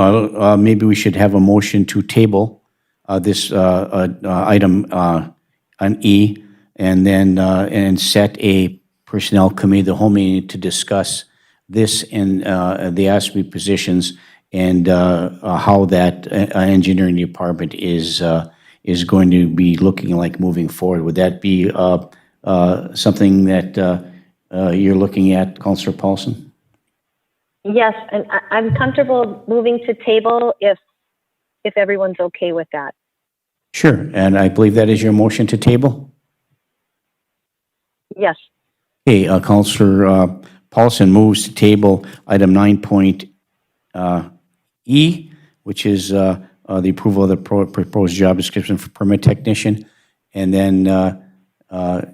[SPEAKER 1] Maybe we should have a motion to table this item on E, and then set a personnel committee, the whole meeting, to discuss this and the AFSCME positions and how that engineering department is is going to be looking like moving forward. Would that be something that you're looking at, Councillor Paulson?
[SPEAKER 4] Yes, and I'm comfortable moving to table if everyone's okay with that.
[SPEAKER 1] Sure, and I believe that is your motion to table?
[SPEAKER 4] Yes.
[SPEAKER 1] Okay, Councillor Paulson moves to table item 9.E, which is the approval of the proposed job description for permit technician, and then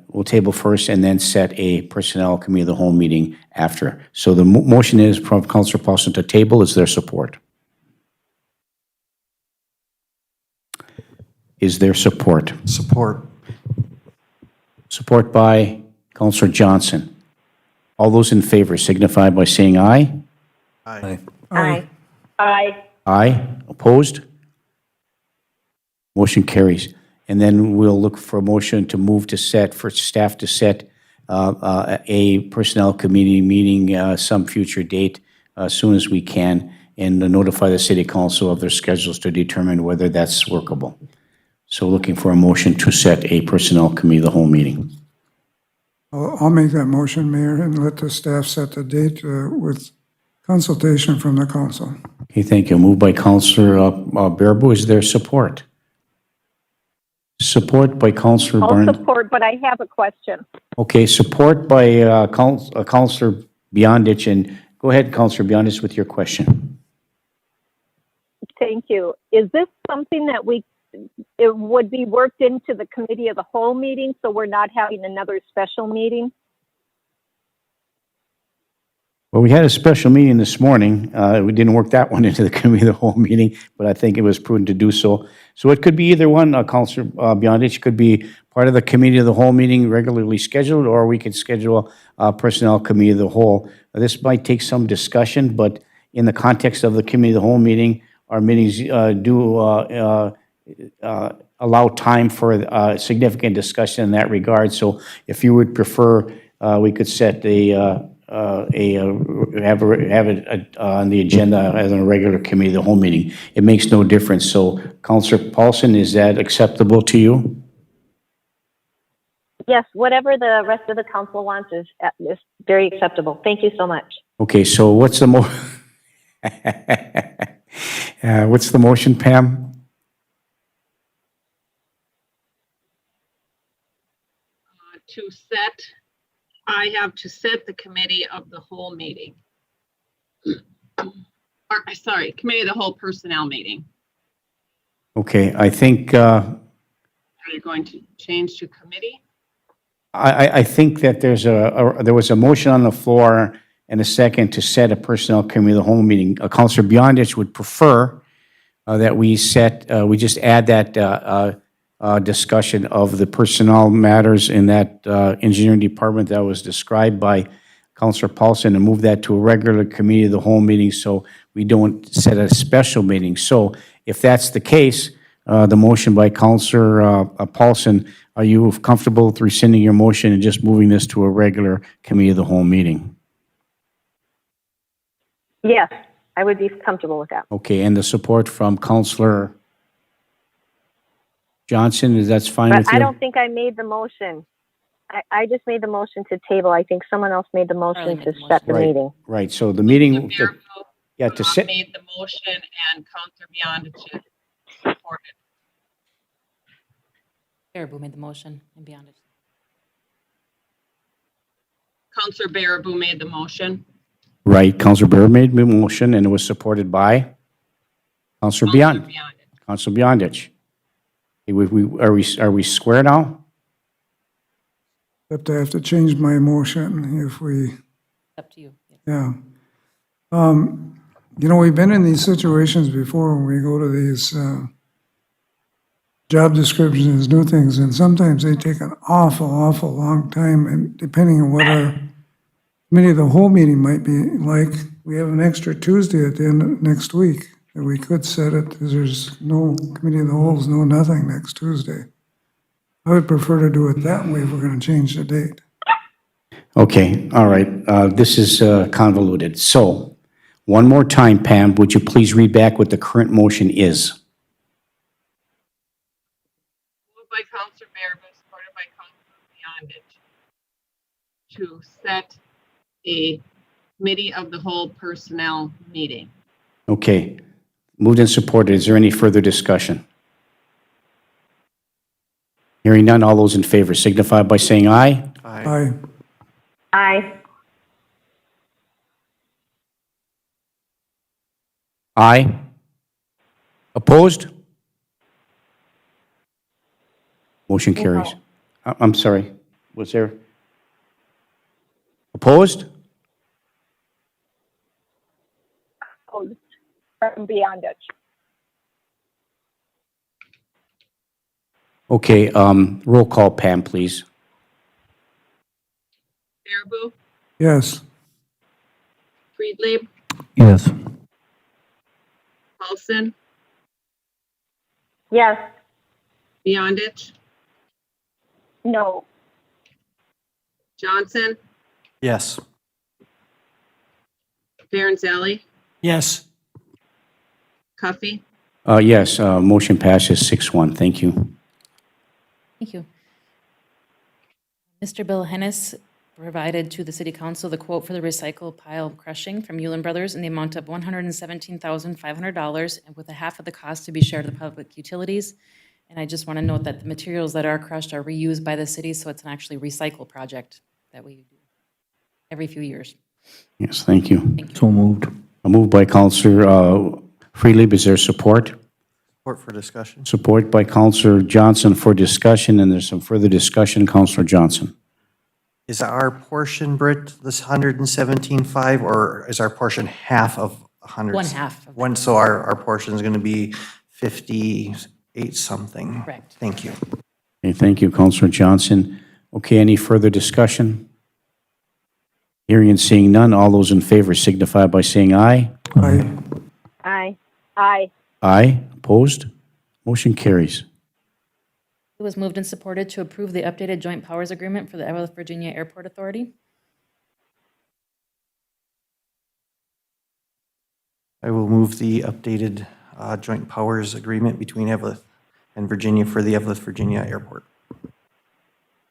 [SPEAKER 1] we'll table first and then set a personnel committee of the whole meeting after. So the motion is from Councillor Paulson to table. Is there support? Is there support?
[SPEAKER 2] Support.
[SPEAKER 1] Support by Councillor Johnson. All those in favor signify by saying aye.
[SPEAKER 2] Aye.
[SPEAKER 4] Aye. Aye.
[SPEAKER 1] Aye. Opposed? Motion carries. And then we'll look for a motion to move to set, for staff to set a personnel committee meeting some future date as soon as we can, and notify the city council of their schedules to determine whether that's workable. So looking for a motion to set a personnel committee of the whole meeting.
[SPEAKER 9] I'll make that motion, Mayor, and let the staff set the date with consultation from the council.
[SPEAKER 1] Okay, thank you. Moved by Councillor Bearable. Is there support? Support by Councillor
[SPEAKER 4] I'll
[SPEAKER 1] Barnes.
[SPEAKER 4] support, but I have a question.
[SPEAKER 1] Okay, support by Councillor Beyondich. And go ahead, Councillor Beyondich, with your question.
[SPEAKER 4] Thank you. Is this something that it would be worked into the committee of the whole meeting, so we're not having another special meeting?
[SPEAKER 1] Well, we had a special meeting this morning. We didn't work that one into the committee of the whole meeting, but I think it was prudent to do so. So it could be either one, Councillor Beyondich. Could be part of the committee of the whole meeting regularly scheduled, or we could schedule a personnel committee of the whole. This might take some discussion, but in the context of the committee of the whole meeting, our meetings do allow time for significant discussion in that regard. So if you would prefer, we could set have it on the agenda as a regular committee of the whole meeting. It makes no difference. So Councillor Paulson, is that acceptable to you?
[SPEAKER 4] Yes, whatever the rest of the council wants is very acceptable. Thank you so much.
[SPEAKER 1] Okay, so what's the what's the motion, Pam?
[SPEAKER 3] I have to set the committee of the whole meeting. Or, sorry, committee of the whole personnel meeting.
[SPEAKER 1] Okay, I think
[SPEAKER 3] Are you going to change to committee?
[SPEAKER 1] I think that there was a motion on the floor and a second to set a personnel committee of the whole meeting. Councillor Beyondich would prefer that we just add that discussion of the personnel matters in that engineering department that was described by Councillor Paulson, and move that to a regular committee of the whole meeting so we don't set a special meeting. So if that's the case, the motion by Councillor Paulson, are you comfortable with rescinding your motion and just moving this to a regular committee of the whole meeting?
[SPEAKER 4] Yes, I would be comfortable with that.
[SPEAKER 1] Okay, and the support from Councillor Johnson, that's fine with
[SPEAKER 4] But
[SPEAKER 1] you?
[SPEAKER 4] I don't think I made the motion. I just made the motion to table. I think someone else made the motion
[SPEAKER 10] Charlie made
[SPEAKER 4] to
[SPEAKER 10] the
[SPEAKER 4] set the
[SPEAKER 1] Right.
[SPEAKER 4] meeting.
[SPEAKER 1] Right, so the meeting,
[SPEAKER 3] Bearable,
[SPEAKER 1] yeah, to set,
[SPEAKER 3] made the motion and Councillor Beyondich supported.
[SPEAKER 10] Baraboo made the motion and beyond it.
[SPEAKER 3] Councillor Bearable made the motion.
[SPEAKER 1] right, Councillor Burr made the motion and it was supported by Councillor
[SPEAKER 3] Councillor
[SPEAKER 1] Beyondich. Councillor Beyondich. Are we square now?
[SPEAKER 9] Except I have to change my motion if we,
[SPEAKER 10] It's up to you.
[SPEAKER 9] yeah. You know, we've been in these situations before when we go to these job descriptions, new things, and sometimes they take an awful long time, and depending on what our committee of the whole meeting might be like, we have an extra Tuesday at the end of next week that we could set it, because there's no committee of the wholes, no nothing next Tuesday. I would prefer to do it that way if we're gonna change the date.
[SPEAKER 1] Okay, all right, this is convoluted. So, one more time, Pam, would you please read back what the current motion is?
[SPEAKER 3] by Counselor Maribus, supported by Counselor Beyondich, to set a committee of the whole personnel meeting.
[SPEAKER 1] Okay. Moved and supported. Is there any further discussion? Hearing none, all those in favor signify by saying aye.
[SPEAKER 9] Aye.
[SPEAKER 4] Aye.
[SPEAKER 1] Aye. Opposed? Motion carries. I'm sorry, was there? Opposed?
[SPEAKER 4] Opposed from Beyondich.
[SPEAKER 1] Okay, roll call, Pam, please.
[SPEAKER 3] Baraboo,
[SPEAKER 9] Yes.
[SPEAKER 3] Friedlieb,
[SPEAKER 8] Yes.
[SPEAKER 3] Paulson,
[SPEAKER 4] Yes.
[SPEAKER 3] Beyondich,
[SPEAKER 4] No.
[SPEAKER 3] Johnson,
[SPEAKER 2] Yes.
[SPEAKER 3] Baranzelli,
[SPEAKER 7] Yes.
[SPEAKER 3] Cuffey,
[SPEAKER 1] Yes, motion passes 6-1. Thank you.
[SPEAKER 10] Thank you. Mr. Bill Hennis provided to the City Council the quote for the recycle pile crushing from Yulin Brothers in the amount of $117,500, and with a half of the cost to be shared with public utilities. And I just want to note that the materials that are crushed are reused by the city, so it's an actually recycle project that we do every few years.
[SPEAKER 1] Yes, thank you.
[SPEAKER 8] So moved.
[SPEAKER 1] A move by Counselor Freelieb. Is there support?
[SPEAKER 2] Support for discussion.
[SPEAKER 1] Support by Counselor Johnson for discussion, and there's some further discussion. Counselor Johnson.
[SPEAKER 2] Is our portion, Britt, this 117.5, or is our portion half of 100?
[SPEAKER 10] One half of
[SPEAKER 2] One, so our portion is going to be 58 something.
[SPEAKER 10] Correct.
[SPEAKER 2] Thank you.
[SPEAKER 1] Okay, thank you, Counselor Johnson. Okay, any further discussion? Hearing and seeing none, all those in favor signify by saying aye.
[SPEAKER 9] Aye.
[SPEAKER 4] Aye. Aye.
[SPEAKER 1] Aye. Opposed? Motion carries.
[SPEAKER 10] It was moved and supported to approve the updated joint powers agreement for the Evelyn, Virginia Airport Authority.
[SPEAKER 2] I will move the updated joint powers agreement between Evelyn and Virginia for the Evelyn, Virginia Airport.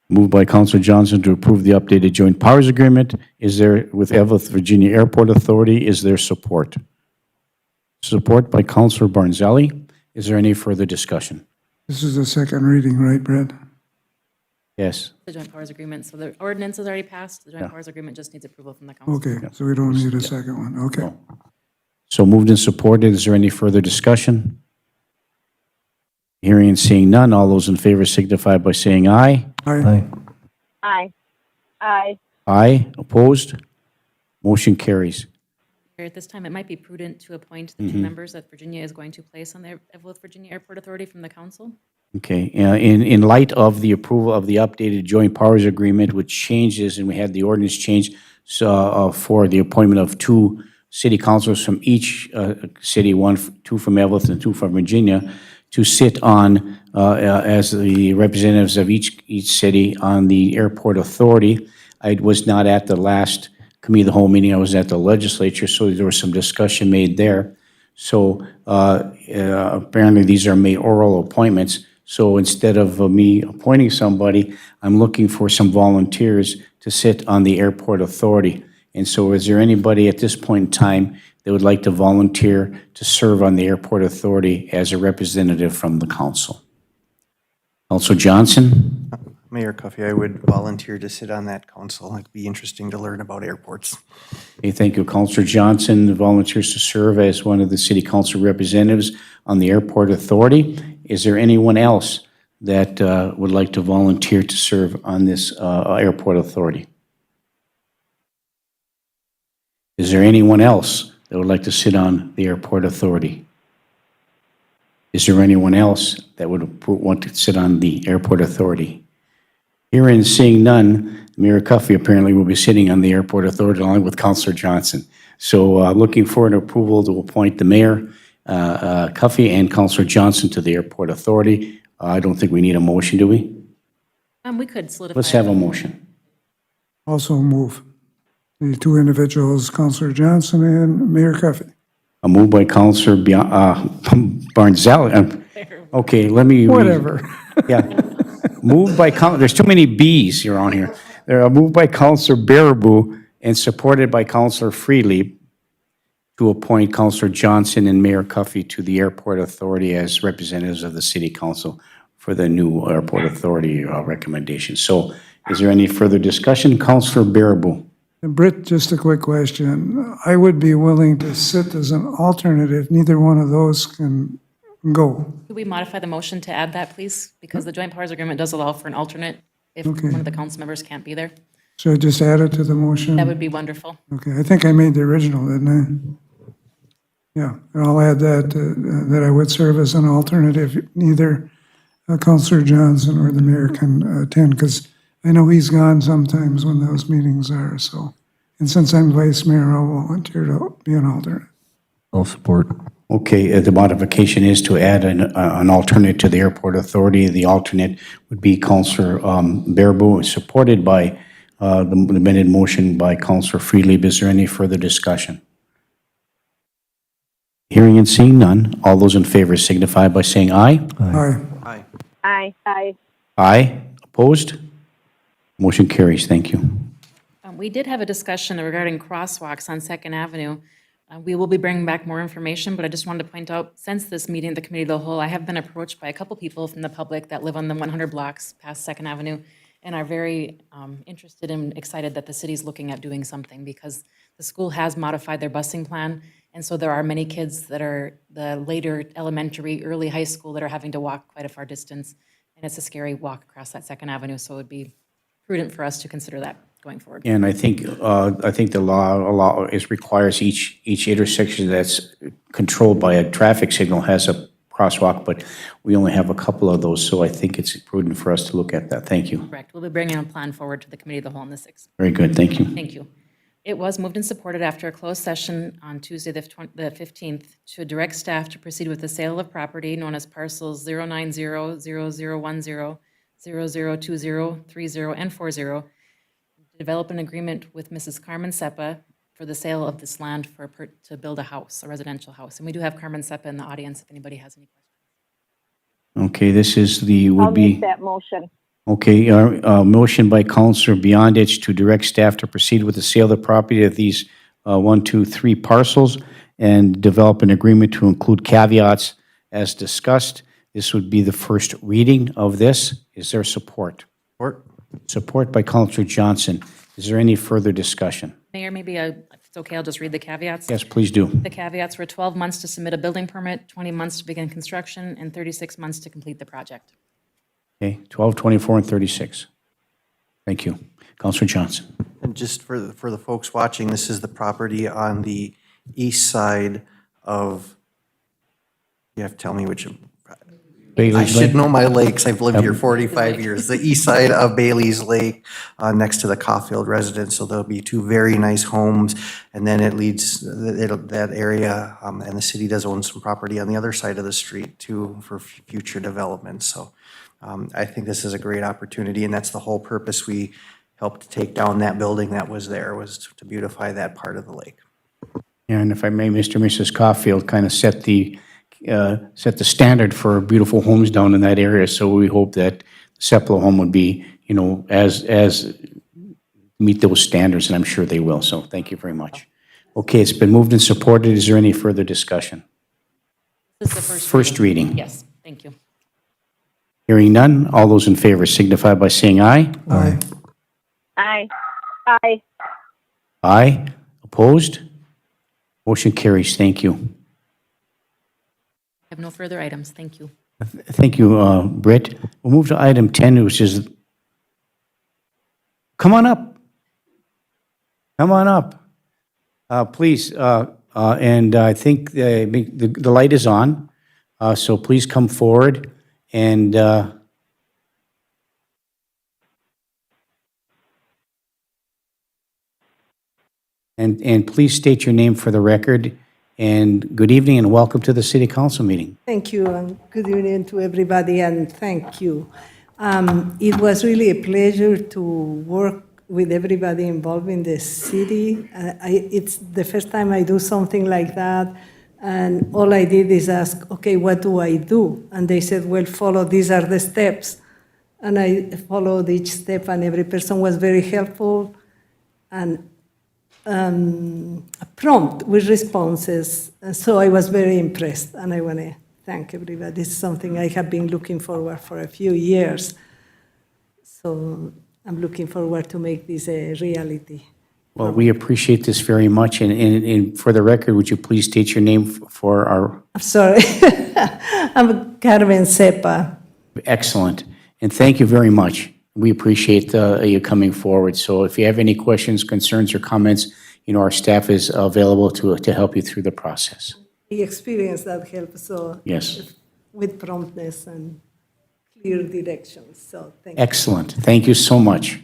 [SPEAKER 1] Moved by Counselor Johnson to approve the updated joint powers agreement. Is there, with Evelyn, Virginia Airport Authority, is there support? Support by Counselor Barnzelli. Is there any further discussion?
[SPEAKER 9] This is the second reading, right, Brett?
[SPEAKER 1] Yes.
[SPEAKER 10] The joint powers agreement, so the ordinance is already passed. The joint powers agreement just needs approval from the council.
[SPEAKER 9] Okay, so we don't need a second one. Okay.
[SPEAKER 1] So moved and supported. Is there any further discussion? Hearing and seeing none, all those in favor signify by saying aye.
[SPEAKER 9] Aye.
[SPEAKER 4] Aye. Aye.
[SPEAKER 1] Aye. Opposed? Motion carries.
[SPEAKER 10] At this time, it might be prudent to appoint the two members that Virginia is going to place on the Evelyn, Virginia Airport Authority from the council.
[SPEAKER 1] Okay, in light of the approval of the updated joint powers agreement, which changes, and we had the ordinance change for the appointment of two city councilors from each city, two from Evelyn and two from Virginia, to sit on, as the representatives of each city on the airport authority. I was not at the last committee of the whole meeting. I was at the legislature, so there was some discussion made there. So apparently these are mayoral appointments. So instead of me appointing somebody, I'm looking for some volunteers to sit on the airport authority. And so is there anybody at this point in time that would like to volunteer to serve on the airport authority as a representative from the council? Councilor Johnson?
[SPEAKER 2] Mayor Cuffey, I would volunteer to sit on that council. It'd be interesting to learn about airports.
[SPEAKER 1] Okay, thank you. Councilor Johnson volunteers to serve as one of the city council representatives on the airport authority. Is there anyone else that would like to volunteer to serve on this airport authority? Is there anyone else that would like to sit on the airport authority? Is there anyone else that would want to sit on the airport authority? Hearing and seeing none, Mayor Cuffey apparently will be sitting on the airport authority along with Councilor Johnson. So looking for an approval to appoint the mayor, Cuffey, and Councilor Johnson to the airport authority. I don't think we need a motion, do we?
[SPEAKER 10] We could solidify.
[SPEAKER 1] Let's have a motion.
[SPEAKER 9] Also move. The two individuals, Counselor Johnson and Mayor Cuffey.
[SPEAKER 1] A move by Councilor Barnzelli. Okay, let me.
[SPEAKER 9] Whatever.
[SPEAKER 1] Yeah, moved by, there's too many Bs around here. They're moved by Counselor Baraboo and supported by Counselor Freely to appoint Counselor Johnson and Mayor Cuffey to the Airport Authority as representatives of the City Council for the new Airport Authority recommendation. So is there any further discussion? Counselor Baraboo.
[SPEAKER 9] And Britt, just a quick question. I would be willing to sit as an alternate if neither one of those can go.
[SPEAKER 10] Could we modify the motion to add that, please? Because the joint powers agreement does allow for an alternate if
[SPEAKER 9] Okay.
[SPEAKER 10] one of the council members can't be there.
[SPEAKER 9] Should I just add it to the motion?
[SPEAKER 10] That would be wonderful.
[SPEAKER 9] Okay, I think I made the original, didn't I? Yeah, and I'll add that, that I would serve as an alternate if neither Counselor Johnson or the mayor can attend, because I know he's gone sometimes when those meetings are, so. And since I'm vice mayor, I'll volunteer to be an alternate.
[SPEAKER 8] I'll support.
[SPEAKER 1] Okay, the modification is to add an alternate to the Airport Authority. The alternate would be Counselor Baraboo, supported by the amended motion by Counselor Freely. Is there any further discussion? Hearing and seeing none, all those in favor signify by saying aye.
[SPEAKER 9] Aye.
[SPEAKER 2] Aye.
[SPEAKER 4] Aye. Aye.
[SPEAKER 1] Aye. Opposed? Motion carries. Thank you.
[SPEAKER 10] We did have a discussion regarding crosswalks on Second Avenue. We will be bringing back more information, but I just wanted to point out, since this meeting, the Committee of the Whole, I have been approached by a couple people from the public that live on the 100 blocks past Second Avenue and are very interested and excited that the city's looking at doing something because the school has modified their busing plan. And so there are many kids that are the later elementary, early high school that are having to walk quite a far distance. And it's a scary walk across that Second Avenue, so it would be prudent for us to consider that going forward.
[SPEAKER 1] And I think the law requires each intersection that's controlled by a traffic signal has a crosswalk, but we only have a couple of those, so I think it's prudent for us to look at that. Thank you.
[SPEAKER 10] Correct. We'll be bringing a plan forward to the Committee of the Whole on the 6th.
[SPEAKER 1] Very good. Thank you.
[SPEAKER 10] Thank you. It was moved and supported after a closed session on Tuesday, the 15th, to direct staff to proceed with the sale of property known as parcels 090-0010, 0020, 30, and 40, develop an agreement with Mrs. Carmen Seppa for the sale of this land to build a house, a residential house. And we do have Carmen Seppa in the audience if anybody has any questions.
[SPEAKER 1] Okay, this is
[SPEAKER 4] I'll make that motion.
[SPEAKER 1] Okay, motion by Counselor Beyondich to direct staff to proceed with the sale of the property of these 1, 2, 3 parcels and develop an agreement to include caveats as discussed. This would be the first reading of this. Is there support?
[SPEAKER 2] Support.
[SPEAKER 1] Support by Counselor Johnson. Is there any further discussion?
[SPEAKER 10] Mayor, maybe if it's okay, I'll just read the caveats.
[SPEAKER 1] Yes, please do.
[SPEAKER 10] The caveats were 12 months to submit a building permit, 20 months to begin construction, and 36 months to complete the project.
[SPEAKER 1] Okay, 12, 24, and 36. Thank you. Counselor Johnson.
[SPEAKER 2] And just for the folks watching, this is the property on the east side of, you have to tell me which, I should know my lakes, I've lived here 45 years. The east side of Bailey's Lake, next to the Caulfield residence, so there'll be 2 very nice homes, and then it leads, that area, and the city does own some property on the other side of the street too for future development, so I think this is a great opportunity, and that's the whole purpose. We helped take down that building that was there, was to beautify that part of the lake.
[SPEAKER 1] And if I may, Mr. and Mrs. Caulfield kind of set the standard for beautiful homes down in that area. So we hope that Seplo home would be, as meet those standards, and I'm sure they will. So thank you very much. Okay, it's been moved and supported. Is there any further discussion?
[SPEAKER 10] This is the
[SPEAKER 1] First reading.
[SPEAKER 10] Yes, thank you.
[SPEAKER 1] Hearing none, all those in favor signify by saying aye.
[SPEAKER 9] Aye.
[SPEAKER 4] Aye. Aye.
[SPEAKER 1] Aye. Opposed? Motion carries. Thank you.
[SPEAKER 10] I have no further items. Thank you.
[SPEAKER 1] Thank you, Britt. We'll move to item 10, which is, come on up. Come on up. Please, and I think the light is on, so please come forward and please state your name for the record. And good evening and welcome to the City Council meeting.
[SPEAKER 14] Thank you, and good evening to everybody, and thank you. It was really a pleasure to work with everybody involved in the city. It's the first time I do something like that, and all I did is ask, okay, what do I do? And they said, well, follow, these are the steps. and I followed each step, and every person was very helpful and prompt with responses. And so I was very impressed, and I want to thank everybody. It's something I have been looking forward for a few years. So I'm looking forward to make this a reality.
[SPEAKER 1] Well, we appreciate this very much, and for the record, would you please state your name for our...
[SPEAKER 14] I'm sorry. I'm Carmen Sepa.
[SPEAKER 1] Excellent, and thank you very much. We appreciate you coming forward. So if you have any questions, concerns, or comments, our staff is available to help you through the process.
[SPEAKER 14] The experience that helps, so
[SPEAKER 1] Yes.
[SPEAKER 14] with promptness and clear directions. So thank you.
[SPEAKER 1] Excellent. Thank you so much.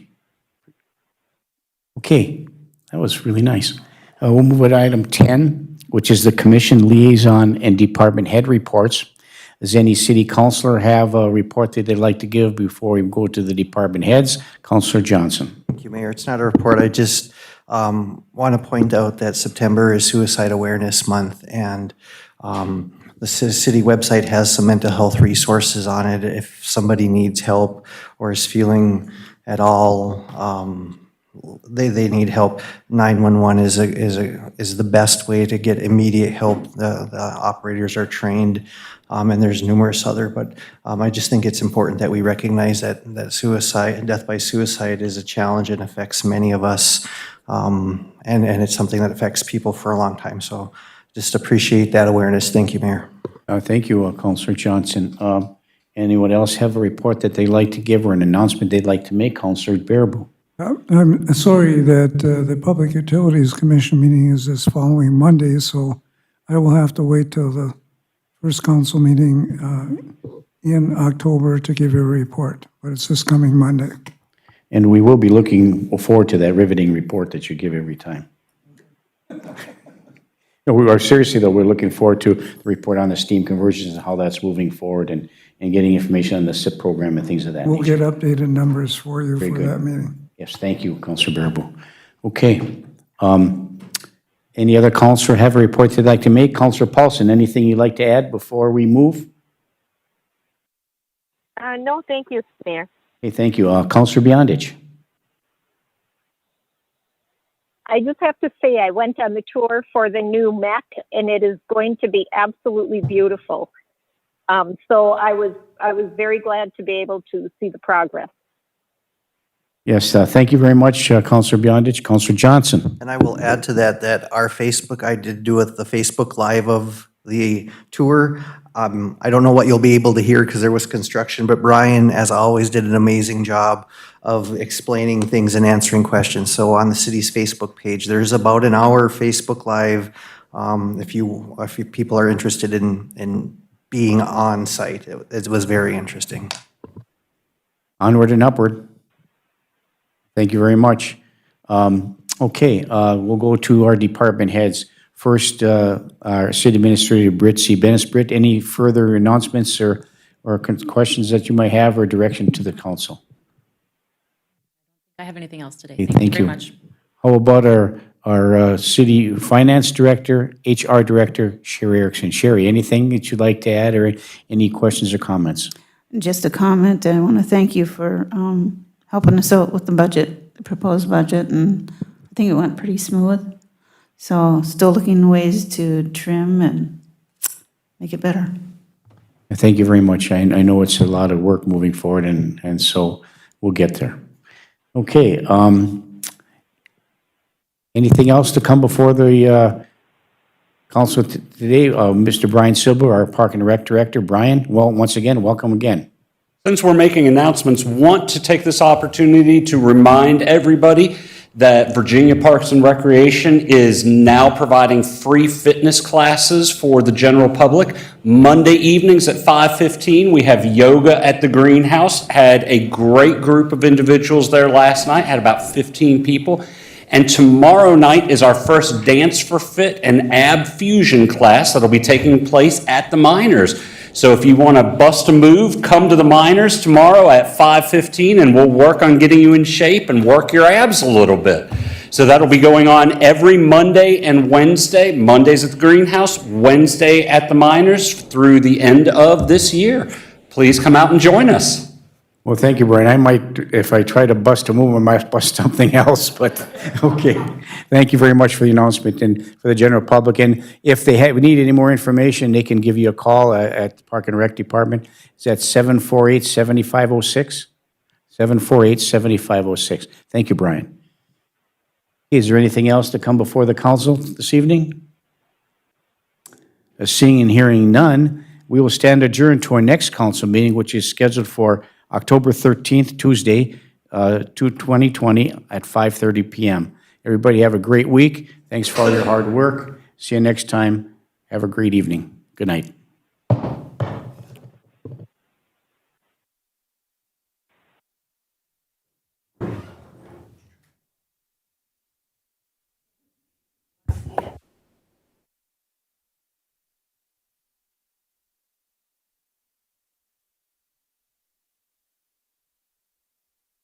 [SPEAKER 1] Okay, that was really nice. We'll move to item 10, which is the commission liaison and department head reports. Does any city councilor have a report that they'd like to give before we go to the department heads? Councilor Johnson.
[SPEAKER 2] Thank you, Mayor. It's not a report. I just want to point out that September is Suicide Awareness Month, and the city website has some mental health resources on it. If somebody needs help or is feeling at all they need help, 911 is the best way to get immediate help. The operators are trained, and there's numerous other. But I just think it's important that we recognize that suicide, death by suicide, is a challenge and affects many of us, and it's something that affects people for a long time. So just appreciate that awareness. Thank you, Mayor.
[SPEAKER 1] Thank you, Councilor Johnson. Anyone else have a report that they'd like to give or an announcement they'd like to make? Councilor Baraboo.
[SPEAKER 9] I'm sorry that the Public Utilities Commission meeting is this following Monday, so I will have to wait till the first council meeting in October to give you a report, but it's this coming Monday.
[SPEAKER 1] And we will be looking forward to that riveting report that you give every time. No, we are seriously, though, we're looking forward to the report on the steam conversions and how that's moving forward and getting information on the SIP program and things of that
[SPEAKER 9] We'll
[SPEAKER 1] nature.
[SPEAKER 9] get updated numbers for you
[SPEAKER 1] Very
[SPEAKER 9] for
[SPEAKER 1] good.
[SPEAKER 9] that meeting.
[SPEAKER 1] Yes, thank you, Councilor Baraboo. Okay. Any other councilor have a report they'd like to make? Councilor Paulson, anything you'd like to add before we move?
[SPEAKER 4] No, thank you, Mayor.
[SPEAKER 1] Okay, thank you. Councilor Beyondich.
[SPEAKER 4] I just have to say I went on the tour for the new MEC, and it is going to be absolutely beautiful. So I was very glad to be able to see the progress.
[SPEAKER 1] Yes, thank you very much, Councilor Beyondich. Councilor Johnson.
[SPEAKER 2] And I will add to that our Facebook, I did do the Facebook Live of the tour. I don't know what you'll be able to hear because there was construction, but Brian, as always, did an amazing job of explaining things and answering questions. So on the city's Facebook page, there's about an hour Facebook Live if people are interested in being on site. It was very interesting.
[SPEAKER 1] Onward and upward. Thank you very much. Okay, we'll go to our department heads. First, our City Administrator, Britt C. Bennis. Britt, any further announcements or questions that you might have or direction to the council?
[SPEAKER 10] I have anything else today.
[SPEAKER 1] Okay,
[SPEAKER 10] Thank you very much.
[SPEAKER 1] How about our City Finance Director, HR Director, Sherry Erickson? Sherry, anything that you'd like to add or any questions or comments?
[SPEAKER 13] Just a comment. I want to thank you for helping us out with the budget, the proposed budget, and I think it went pretty smooth. So still looking ways to trim and make it better.
[SPEAKER 1] Thank you very much. I know it's a lot of work moving forward, and so we'll get there. Okay. Anything else to come before the council today? Mr. Brian Silber, our Park and Rec Director. Brian, well, once again, welcome again.
[SPEAKER 11] Since we're making announcements, want to take this opportunity to remind everybody that Virginia Parks and Recreation is now providing free fitness classes for the general public. Monday evenings at 5:15, we have yoga at the greenhouse. Had a great group of individuals there last night, had about 15 people. And tomorrow night is our first Dance for Fit and Ab Fusion class that'll be taking place at the Miners. So if you want to bust a move, come to the Miners tomorrow at 5:15 and we'll work on getting you in shape and work your abs a little bit. So that'll be going on every Monday and Wednesday. Mondays at the greenhouse, Wednesday at the Miners through the end of this year. Please come out and join us.
[SPEAKER 1] Well, thank you, Brian. I might, if I try to bust a move, I might bust something else, but, okay. Thank you very much for the announcement and for the general public. And if they need any more information, they can give you a call at the Park and Rec Department. It's at 748-7506? 748-7506. Thank you, Brian. Is there anything else to come before the council this evening? Seeing and hearing none, we will stand adjourned to our next council meeting, which is scheduled for October 13th, Tuesday, 2020 at 5:30 p.m. Everybody have a great week. Thanks for all your hard work. See you next time. Have a great evening. Good night.